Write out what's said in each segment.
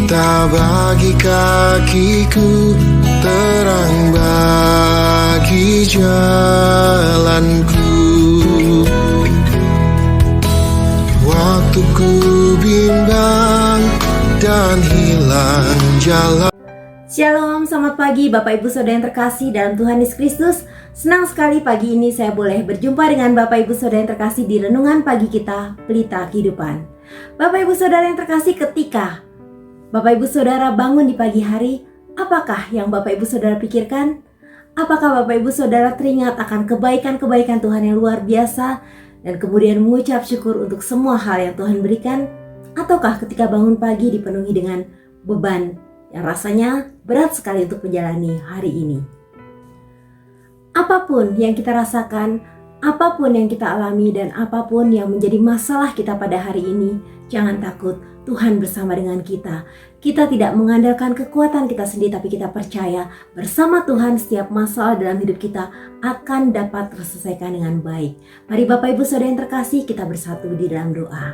Cinta bagi kakiku, terang bagi jalanku. Waktu ku bimbang dan hilang jalan. Shalom, selamat pagi Bapak Ibu Saudara yang terkasih dalam Tuhan Yesus Kristus. Senang sekali pagi ini saya boleh berjumpa dengan Bapak Ibu Saudara yang terkasih di renungan pagi kita, Pelita Kehidupan. Bapak Ibu Saudara yang terkasih, ketika Bapak Ibu Saudara bangun di pagi hari, apakah yang Bapak Ibu Saudara pikirkan? Apakah Bapak Ibu Saudara teringat akan kebaikan-kebaikan Tuhan yang luar biasa dan kemudian mengucap syukur untuk semua hal yang Tuhan berikan? Ataukah ketika bangun pagi dipenuhi dengan beban yang rasanya berat sekali untuk menjalani hari ini? Apapun yang kita rasakan, apapun yang kita alami, dan apapun yang menjadi masalah kita pada hari ini, jangan takut, Tuhan bersama dengan kita. Kita tidak mengandalkan kekuatan kita sendiri, tapi kita percaya bersama Tuhan setiap masalah dalam hidup kita akan dapat terselesaikan dengan baik. Mari Bapak Ibu Saudara yang terkasih, kita bersatu di dalam doa.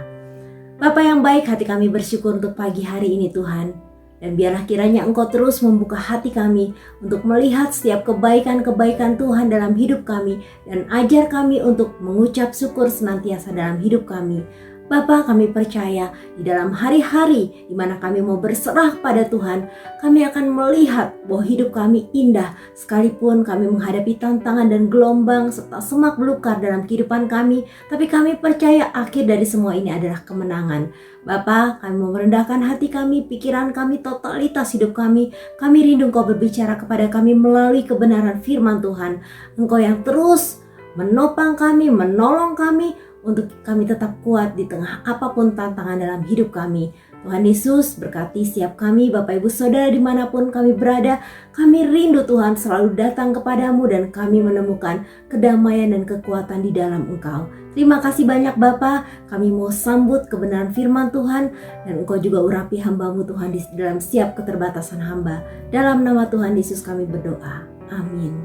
Bapa yang baik, hati kami bersyukur untuk pagi hari ini Tuhan. Dan biarlah kiranya Engkau terus membuka hati kami untuk melihat setiap kebaikan-kebaikan Tuhan dalam hidup kami, dan ajar kami untuk mengucap syukur senantiasa dalam hidup kami. Bapa, kami percaya di dalam hari-hari di mana kami mau berserah pada Tuhan, kami akan melihat bahwa hidup kami indah sekalipun kami menghadapi tantangan dan gelombang serta semak belukar dalam kehidupan kami. Tapi kami percaya akhir dari semua ini adalah kemenangan. Bapa, kami mau merendahkan hati kami, pikiran kami, totalitas hidup kami. Kami rindu Engkau berbicara kepada kami melalui kebenaran firman Tuhan. Engkau yang terus menopang kami, menolong kami, untuk kami tetap kuat di tengah apapun tantangan dalam hidup kami. Tuhan Yesus berkati setiap kami, Bapak Ibu Saudara dimanapun kami berada. Kami rindu Tuhan selalu datang kepadamu, dan kami menemukan kedamaian dan kekuatan di dalam Engkau. Terima kasih banyak Bapa. Kami mau sambut kebenaran firman Tuhan, dan Engkau juga urapi hamba-Mu Tuhan di dalam setiap keterbatasan hamba. Dalam nama Tuhan Yesus kami berdoa. Amin.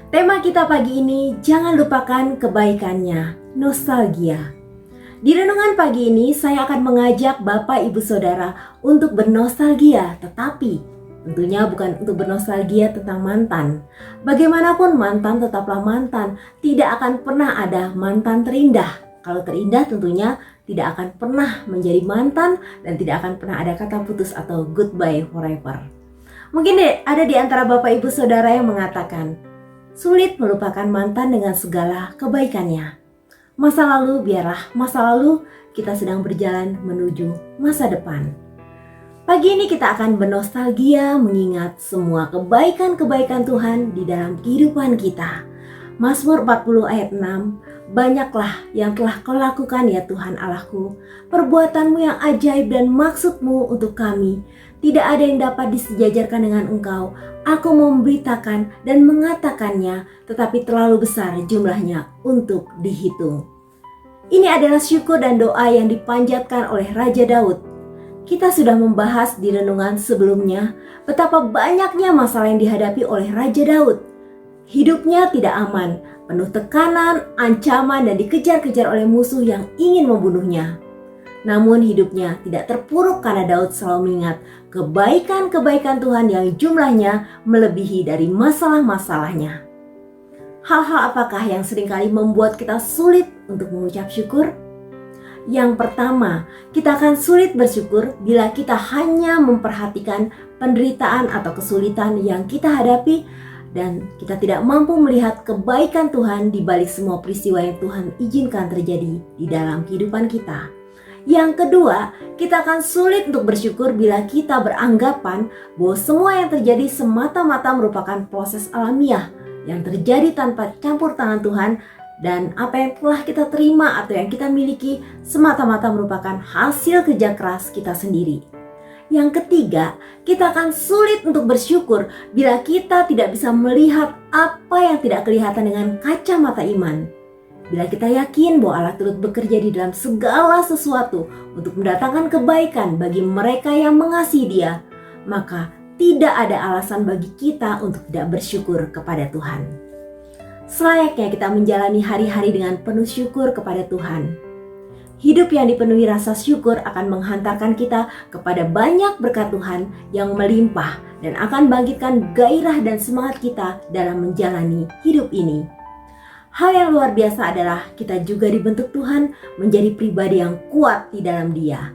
Tema kita pagi ini, jangan lupakan kebaikannya, nostalgia. Di renungan pagi ini saya akan mengajak Bapak Ibu Saudara untuk bernostalgia, tetapi tentunya bukan untuk bernostalgia tentang mantan. Bagaimanapun mantan tetaplah mantan, tidak akan pernah ada mantan terindah. Kalau terindah tentunya tidak akan pernah menjadi mantan, dan tidak akan pernah ada kata putus atau goodbye forever. Mungkin ada di antara Bapak Ibu Saudara yang mengatakan, sulit melupakan mantan dengan segala kebaikannya. Masa lalu biarlah masa lalu, kita sedang berjalan menuju masa depan. Pagi ini kita akan bernostalgia mengingat semua kebaikan-kebaikan Tuhan di dalam kehidupan kita. Mazmur 40 ayat 6, banyaklah yang telah Kau lakukan ya Tuhan Allahku, perbuatanmu yang ajaib dan maksudmu untuk kami. Tidak ada yang dapat disejajarkan dengan Engkau. Aku memberitakan dan mengatakannya, tetapi terlalu besar jumlahnya untuk dihitung. Ini adalah syukur dan doa yang dipanjatkan oleh Raja Daud. Kita sudah membahas di renungan sebelumnya betapa banyaknya masalah yang dihadapi oleh Raja Daud. Hidupnya tidak aman, penuh tekanan, ancaman, dan dikejar-kejar oleh musuh yang ingin membunuhnya. Namun hidupnya tidak terpuruk karena Daud selalu mengingat kebaikan-kebaikan Tuhan yang jumlahnya melebihi dari masalah-masalahnya. Hal-hal apakah yang seringkali membuat kita sulit untuk mengucap syukur? Yang pertama, kita akan sulit bersyukur bila kita hanya memperhatikan penderitaan atau kesulitan yang kita hadapi, dan kita tidak mampu melihat kebaikan Tuhan di balik semua peristiwa yang Tuhan izinkan terjadi di dalam kehidupan kita. Yang kedua, kita akan sulit untuk bersyukur bila kita beranggapan bahwa semua yang terjadi semata-mata merupakan proses alamiah yang terjadi tanpa campur tangan Tuhan, dan apa yang telah kita terima atau yang kita miliki semata-mata merupakan hasil kerja keras kita sendiri. Yang ketiga, kita akan sulit untuk bersyukur bila kita tidak bisa melihat apa yang tidak kelihatan dengan kacamata iman. Bila kita yakin bahwa Allah turut bekerja di dalam segala sesuatu untuk mendatangkan kebaikan bagi mereka yang mengasihi Dia, maka tidak ada alasan bagi kita untuk tidak bersyukur kepada Tuhan. Selayaknya kita menjalani hari-hari dengan penuh syukur kepada Tuhan. Hidup yang dipenuhi rasa syukur akan menghantarkan kita kepada banyak berkat Tuhan yang melimpah dan akan bangkitkan gairah dan semangat kita dalam menjalani hidup ini. Hal yang luar biasa adalah kita juga dibentuk Tuhan menjadi pribadi yang kuat di dalam Dia.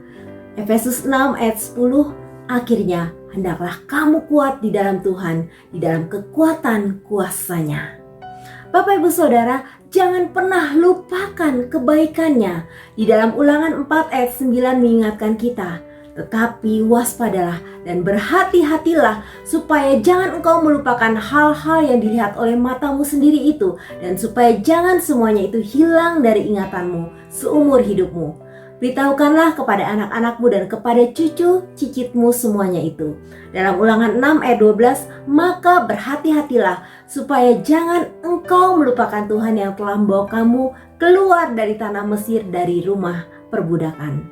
Efesus 6 ayat 10, akhirnya hendaklah kamu kuat di dalam Tuhan, di dalam kekuatan kuasa-Nya. Bapak Ibu Saudara, jangan pernah lupakan kebaikannya. Di dalam Ulangan 4 ayat 9 mengingatkan kita, tetapi waspadalah dan berhati-hatilah supaya jangan engkau melupakan hal-hal yang dilihat oleh matamu sendiri itu, dan supaya jangan semuanya itu hilang dari ingatanmu seumur hidupmu. Beritahukanlah kepada anak-anakmu dan kepada cucu cicitmu semuanya itu. Dalam Ulangan 6 ayat 12, maka berhati-hatilah supaya jangan engkau melupakan Tuhan yang telah membawa kamu keluar dari tanah Mesir, dari rumah perbudakan.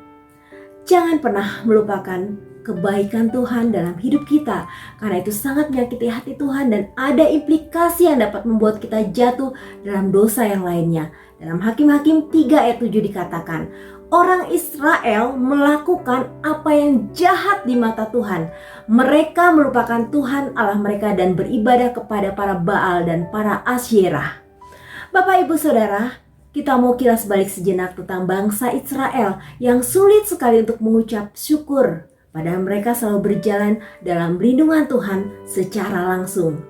Jangan pernah melupakan kebaikan Tuhan dalam hidup kita, karena itu sangat menyakiti hati Tuhan dan ada implikasi yang dapat membuat kita jatuh dalam dosa yang lainnya. Dalam Hakim-Hakim 3 ayat 7 dikatakan, orang Israel melakukan apa yang jahat di mata Tuhan. Mereka melupakan Tuhan Allah mereka dan beribadah kepada para Baal dan para Asyerah. Bapak Ibu Saudara, kita mau kilas balik sejenak tentang bangsa Israel yang sulit sekali untuk mengucap syukur. Padahal mereka selalu berjalan dalam lindungan Tuhan secara langsung.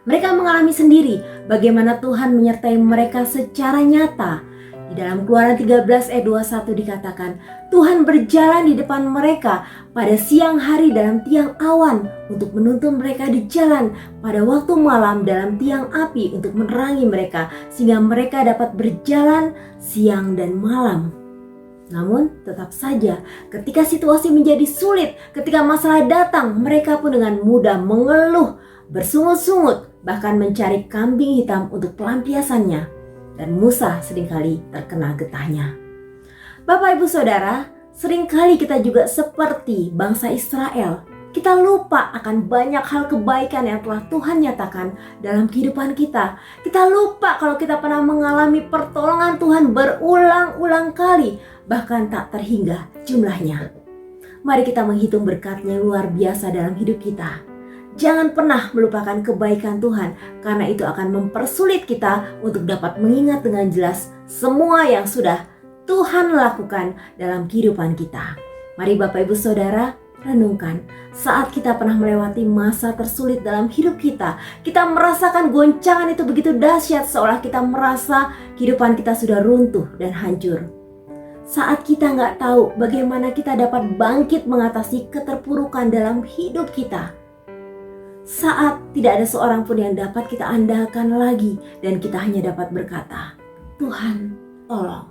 Mereka mengalami sendiri bagaimana Tuhan menyertai mereka secara nyata. Di dalam Keluaran 13 ayat 21 dikatakan, Tuhan berjalan di depan mereka pada siang hari dalam tiang awan untuk menuntun mereka di jalan, pada waktu malam dalam tiang api untuk menerangi mereka, sehingga mereka dapat berjalan siang dan malam. Namun tetap saja ketika situasi menjadi sulit, ketika masalah datang, mereka pun dengan mudah mengeluh, bersungut-sungut, bahkan mencari kambing hitam untuk pelampiasannya. Dan Musa seringkali terkena getahnya. Bapak Ibu Saudara, seringkali kita juga seperti bangsa Israel. Kita lupa akan banyak hal kebaikan yang telah Tuhan nyatakan dalam kehidupan kita. Kita lupa kalau kita pernah mengalami pertolongan Tuhan berulang-ulang kali, bahkan tak terhingga jumlahnya. Mari kita menghitung berkat-Nya luar biasa dalam hidup kita. Jangan pernah melupakan kebaikan Tuhan, karena itu akan mempersulit kita untuk dapat mengingat dengan jelas semua yang sudah Tuhan lakukan dalam kehidupan kita. Mari Bapak Ibu Saudara, renungkan saat kita pernah melewati masa tersulit dalam hidup kita. Kita merasakan goncangan itu begitu dahsyat, seolah kita merasa kehidupan kita sudah runtuh dan hancur. Saat kita nggak tahu bagaimana kita dapat bangkit mengatasi keterpurukan dalam hidup kita. Saat tidak ada seorang pun yang dapat kita andalkan lagi dan kita hanya dapat berkata, Tuhan tolong.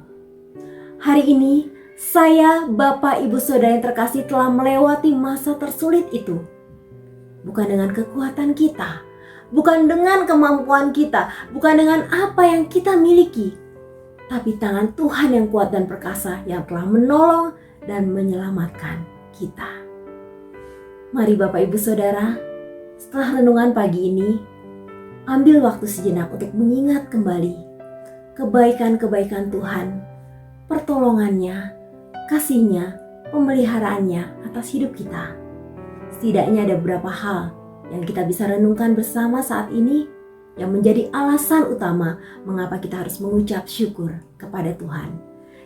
Hari ini saya, Bapak Ibu Saudara yang terkasih, telah melewati masa tersulit itu. Bukan dengan kekuatan kita, bukan dengan kemampuan kita, bukan dengan apa yang kita miliki, tapi tangan Tuhan yang kuat dan perkasa yang telah menolong dan menyelamatkan kita. Mari Bapak Ibu Saudara, setelah renungan pagi ini, ambil waktu sejenak untuk mengingat kembali kebaikan-kebaikan Tuhan, pertolongannya, kasih-Nya, pemeliharaannya atas hidup kita. Setidaknya ada beberapa hal yang kita bisa renungkan bersama saat ini yang menjadi alasan utama mengapa kita harus mengucap syukur kepada Tuhan.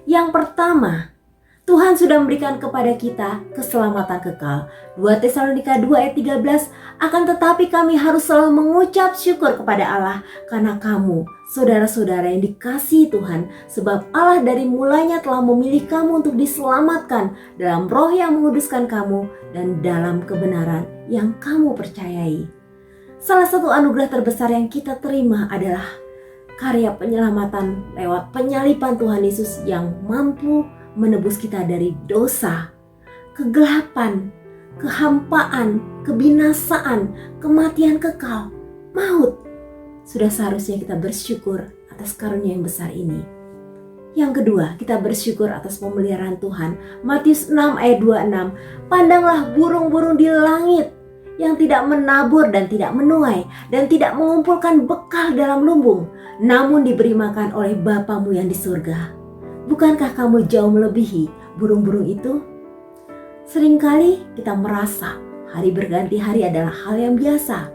Yang pertama, Tuhan sudah memberikan kepada kita keselamatan kekal. 2 Tesalonika 2 ayat 13, akan tetapi kami harus selalu mengucap syukur kepada Allah karena kamu, saudara-saudara yang dikasihi Tuhan, sebab Allah dari mulanya telah memilih kamu untuk diselamatkan dalam roh yang menguduskan kamu dan dalam kebenaran yang kamu percayai. Salah satu anugerah terbesar yang kita terima adalah karya penyelamatan lewat penyaliban Tuhan Yesus yang mampu menebus kita dari dosa, kegelapan, kehampaan, kebinasaan, kematian kekal, maut. Sudah seharusnya kita bersyukur atas karunia yang besar ini. Yang kedua, kita bersyukur atas pemeliharaan Tuhan. Matius 6 ayat 26, pandanglah burung-burung di langit yang tidak menabur dan tidak menuai dan tidak mengumpulkan bekal dalam lumbung, namun diberi makan oleh Bapamu yang di surga. Bukankah kamu jauh melebihi burung-burung itu? Seringkali kita merasa hari berganti hari adalah hal yang biasa.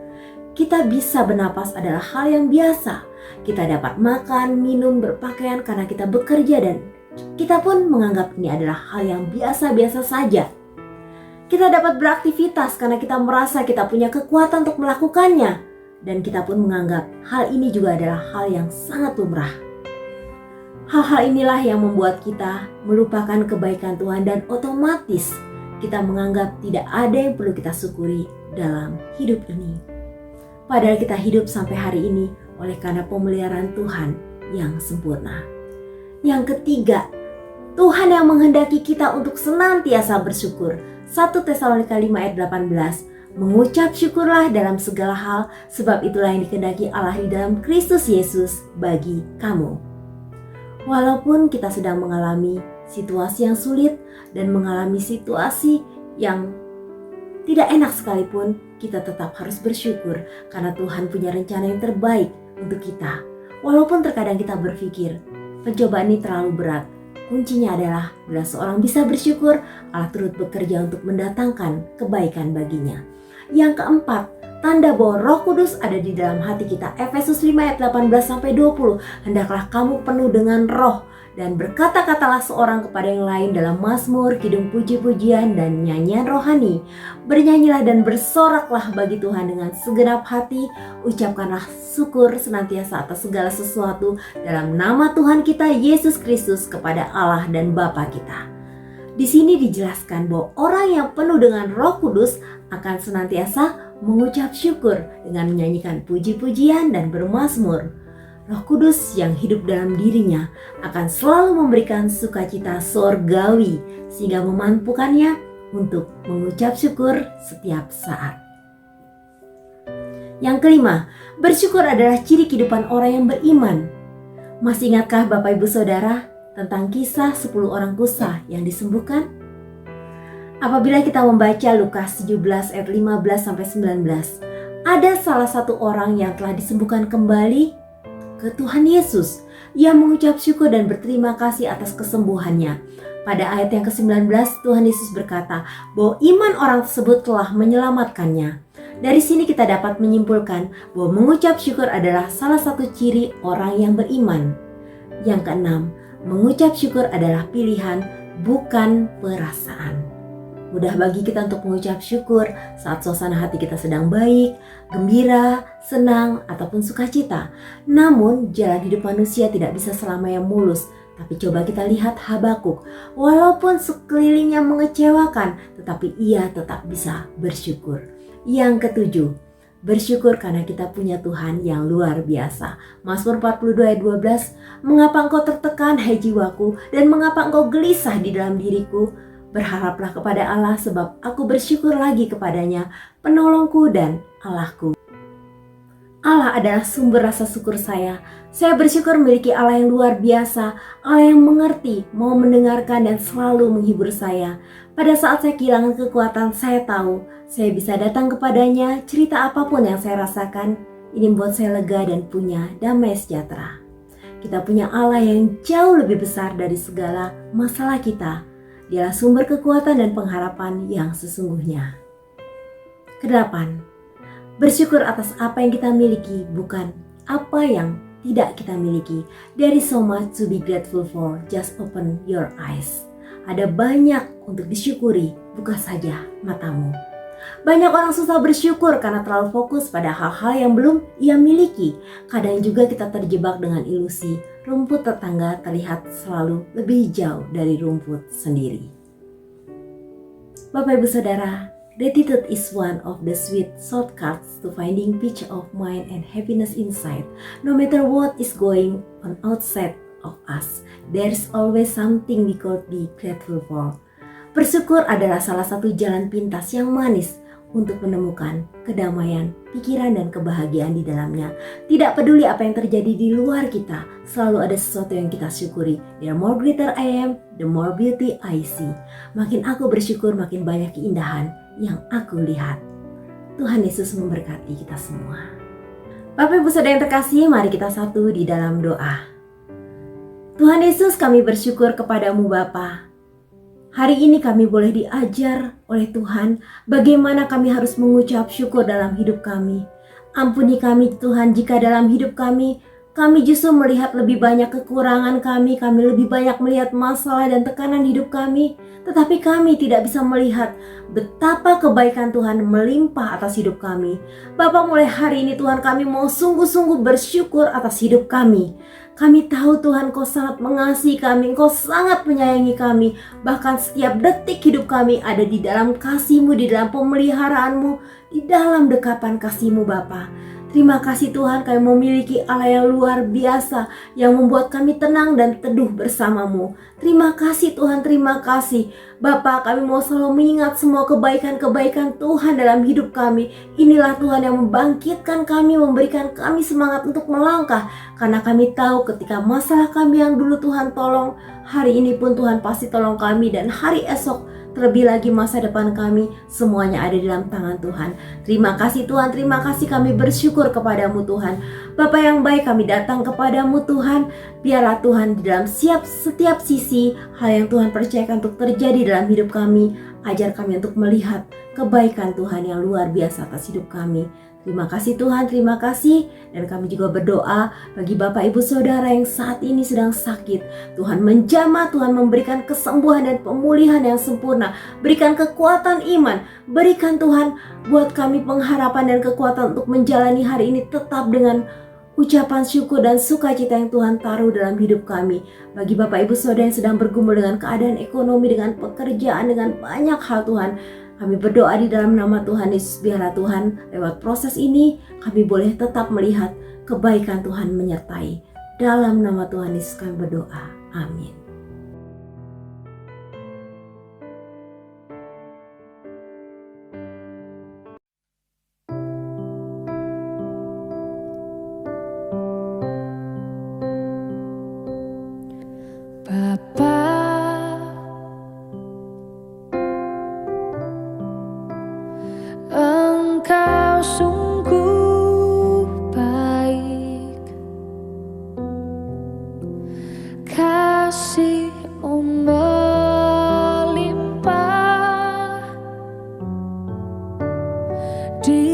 Kita bisa bernapas adalah hal yang biasa. Kita dapat makan, minum, berpakaian karena kita bekerja dan kita pun menganggap ini adalah hal yang biasa-biasa saja. Kita dapat beraktivitas karena kita merasa kita punya kekuatan untuk melakukannya. Dan kita pun menganggap hal ini juga adalah hal yang sangat lumrah. Hal-hal inilah yang membuat kita melupakan kebaikan Tuhan dan otomatis kita menganggap tidak ada yang perlu kita syukuri dalam hidup ini. Padahal kita hidup sampai hari ini oleh karena pemeliharaan Tuhan yang sempurna. Yang ketiga, Tuhan yang menghendaki kita untuk senantiasa bersyukur. 1 Tesalonika 5 ayat 18, mengucap syukurlah dalam segala hal, sebab itulah yang dikehendaki Allah di dalam Kristus Yesus bagi kamu. Walaupun kita sedang mengalami situasi yang sulit dan mengalami situasi yang tidak enak sekalipun, kita tetap harus bersyukur karena Tuhan punya rencana yang terbaik untuk kita. Walaupun terkadang kita berpikir, pencobaan ini terlalu berat, kuncinya adalah bila seorang bisa bersyukur, Allah turut bekerja untuk mendatangkan kebaikan baginya. Yang keempat, tanda bahwa Roh Kudus ada di dalam hati kita. Efesus 5 ayat 18-20, hendaklah kamu penuh dengan roh dan berkata-katalah seorang kepada yang lain dalam mazmur, kidung puji-pujian dan nyanyian rohani. Bernyanyilah dan bersoraklah bagi Tuhan dengan segenap hati. Ucapkanlah syukur senantiasa atas segala sesuatu dalam nama Tuhan kita Yesus Kristus kepada Allah dan Bapa kita. Di sini dijelaskan bahwa orang yang penuh dengan Roh Kudus akan senantiasa mengucap syukur dengan menyanyikan puji-pujian dan bermazmur. Roh Kudus yang hidup dalam dirinya akan selalu memberikan sukacita sorgawi sehingga memampukannya untuk mengucap syukur setiap saat. Yang kelima, bersyukur adalah ciri kehidupan orang yang beriman. Masih ingatkah Bapak Ibu Saudara tentang kisah 10 orang kusa yang disembuhkan? Apabila kita membaca Lukas 17 ayat 15-19, ada salah satu orang yang telah disembuhkan kembali ke Tuhan Yesus. Ia mengucap syukur dan berterima kasih atas kesembuhannya. Pada ayat yang ke-19, Tuhan Yesus berkata bahwa iman orang tersebut telah menyelamatkannya. Dari sini kita dapat menyimpulkan bahwa mengucap syukur adalah salah satu ciri orang yang beriman. Yang keenam, mengucap syukur adalah pilihan, bukan perasaan. Mudah bagi kita untuk mengucap syukur saat suasana hati kita sedang baik, gembira, senang, ataupun sukacita. Namun, jalan hidup manusia tidak bisa selamanya mulus. Tapi coba kita lihat Habakuk. Walaupun sekelilingnya mengecewakan, tetapi ia tetap bisa bersyukur. Yang ketujuh, bersyukur karena kita punya Tuhan yang luar biasa. Mazmur 42 ayat 12, mengapa engkau tertekan, hai jiwaku, dan mengapa engkau gelisah di dalam diriku? Berharaplah kepada Allah sebab aku bersyukur lagi kepadanya, penolongku dan Allahku. Allah adalah sumber rasa syukur saya. Saya bersyukur memiliki Allah yang luar biasa, Allah yang mengerti, mau mendengarkan dan selalu menghibur saya. Pada saat saya kehilangan kekuatan, saya tahu saya bisa datang kepadanya, cerita apapun yang saya rasakan. Ini membuat saya lega dan punya damai sejahtera. Kita punya Allah yang jauh lebih besar dari segala masalah kita. Dialah sumber kekuatan dan pengharapan yang sesungguhnya. Kedelapan, bersyukur atas apa yang kita miliki, bukan apa yang tidak kita miliki. There is so much to be grateful for, just open your eyes. Ada banyak untuk disyukuri, buka saja matamu. Banyak orang susah bersyukur karena terlalu fokus pada hal-hal yang belum ia miliki. Kadang juga kita terjebak dengan ilusi rumput tetangga terlihat selalu lebih jauh dari rumput sendiri. Bapak Ibu Saudara, gratitude is one of the sweet shortcuts to finding peace of mind and happiness inside. No matter what is going on outside of us, there's always something we could be grateful for. Bersyukur adalah salah satu jalan pintas yang manis untuk menemukan kedamaian, pikiran dan kebahagiaan di dalamnya. Tidak peduli apa yang terjadi di luar kita, selalu ada sesuatu yang kita syukuri. The more greater I am, the more beauty I see. Makin aku bersyukur, makin banyak keindahan yang aku lihat. Tuhan Yesus memberkati kita semua. Bapak Ibu Saudara yang terkasih, mari kita satu di dalam doa. Tuhan Yesus, kami bersyukur kepadamu Bapa. Hari ini kami boleh diajar oleh Tuhan bagaimana kami harus mengucap syukur dalam hidup kami. Ampuni kami Tuhan jika dalam hidup kami justru melihat lebih banyak kekurangan kami lebih banyak melihat masalah dan tekanan hidup kami. Tetapi kami tidak bisa melihat betapa kebaikan Tuhan melimpah atas hidup kami. Bapa, mulai hari ini Tuhan, kami mau sungguh-sungguh bersyukur atas hidup kami. Kami tahu Tuhan, Kau sangat mengasihi kami, Kau sangat menyayangi kami. Bahkan setiap detik hidup kami ada di dalam kasih-Mu, di dalam pemeliharaan-Mu, di dalam dekapan kasih-Mu Bapa. Terima kasih Tuhan, kami memiliki Allah yang luar biasa yang membuat kami tenang dan teduh bersama-Mu. Terima kasih Tuhan, terima kasih. Bapa, kami mau selalu mengingat semua kebaikan-kebaikan Tuhan dalam hidup kami. Inilah Tuhan yang membangkitkan kami, memberikan kami semangat untuk melangkah. Karena kami tahu ketika masalah kami yang dulu Tuhan tolong, hari ini pun Tuhan pasti tolong kami, dan hari esok terlebih lagi masa depan kami, semuanya ada di dalam tangan Tuhan. Terima kasih Tuhan, terima kasih, kami bersyukur kepadamu Tuhan. Bapa yang baik, kami datang kepadamu Tuhan. Biarlah Tuhan di dalam setiap sisi hal yang Tuhan percayakan untuk terjadi dalam hidup kami, ajar kami untuk melihat kebaikan Tuhan yang luar biasa atas hidup kami. Terima kasih Tuhan, terima kasih. Dan kami juga berdoa bagi Bapak Ibu Saudara yang saat ini sedang sakit. Tuhan menjamah, Tuhan memberikan kesembuhan dan pemulihan yang sempurna. Berikan kekuatan iman. Berikan Tuhan buat kami pengharapan dan kekuatan untuk menjalani hari ini tetap dengan ucapan syukur dan sukacita yang Tuhan taruh dalam hidup kami. Bagi Bapak Ibu Saudara yang sedang bergumul dengan keadaan ekonomi, dengan pekerjaan, dengan banyak hal Tuhan, kami berdoa di dalam nama Tuhan Yesus. Biarlah Tuhan lewat proses ini kami boleh tetap melihat kebaikan Tuhan menyertai. Dalam nama Tuhan Yesus kami berdoa. Amin. Bapa, Engkau sungguh baik, kasih-Mu melimpah di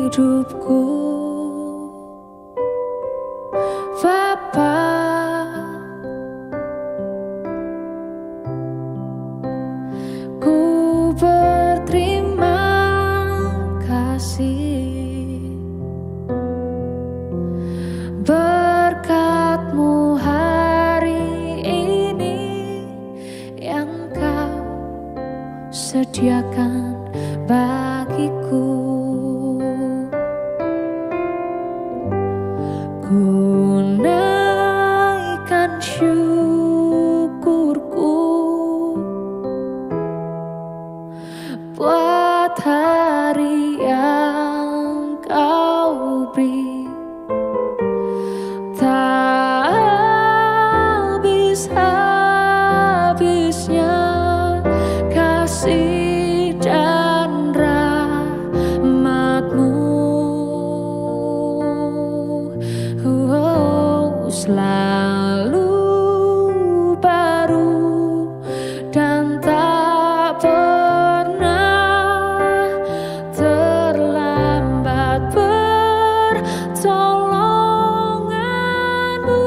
hidupku. Bapa, ku berterima kasih, berkat-Mu hari ini yang Kau sediakan bagiku. Ku naikkan syukurku buat hari yang Kau beri. Tak habis-habisnya kasih dan rahmat-Mu. Selalu baru dan tak pernah terlambat pertolongan-Mu.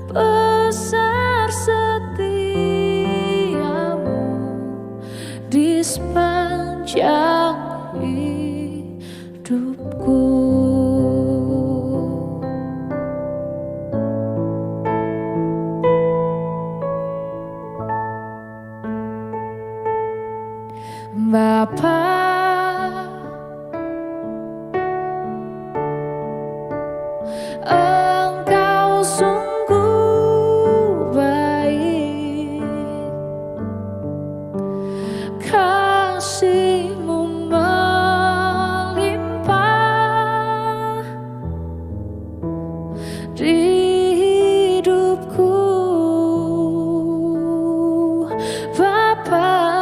Besar setia-Mu di sepanjang hidupku. Bapa, Engkau sungguh baik, kasih-Mu melimpah di hidupku. Bapa,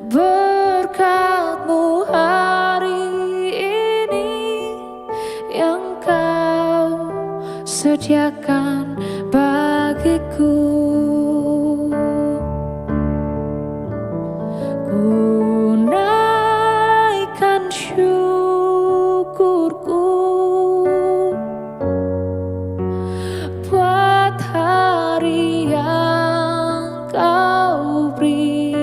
berkat-Mu hari ini yang Kau sediakan bagiku. Ku naikkan syukurku buat hari yang Kau beri.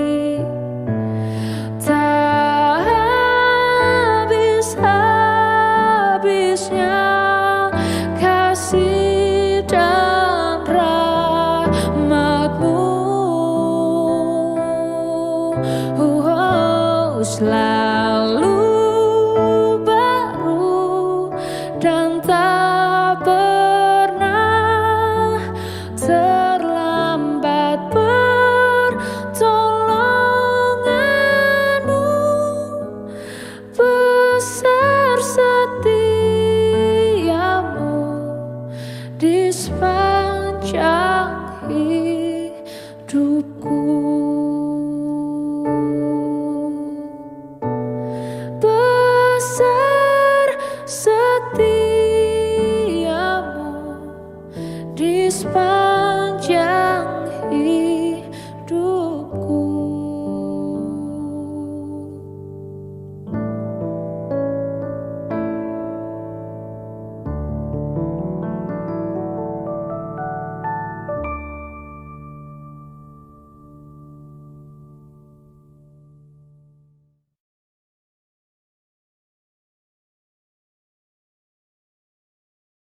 Tak habis-habisnya kasih dan rahmat-Mu. Selalu baru dan tak pernah terlambat pertolongan-Mu. Besar setia-Mu di sepanjang hidupku.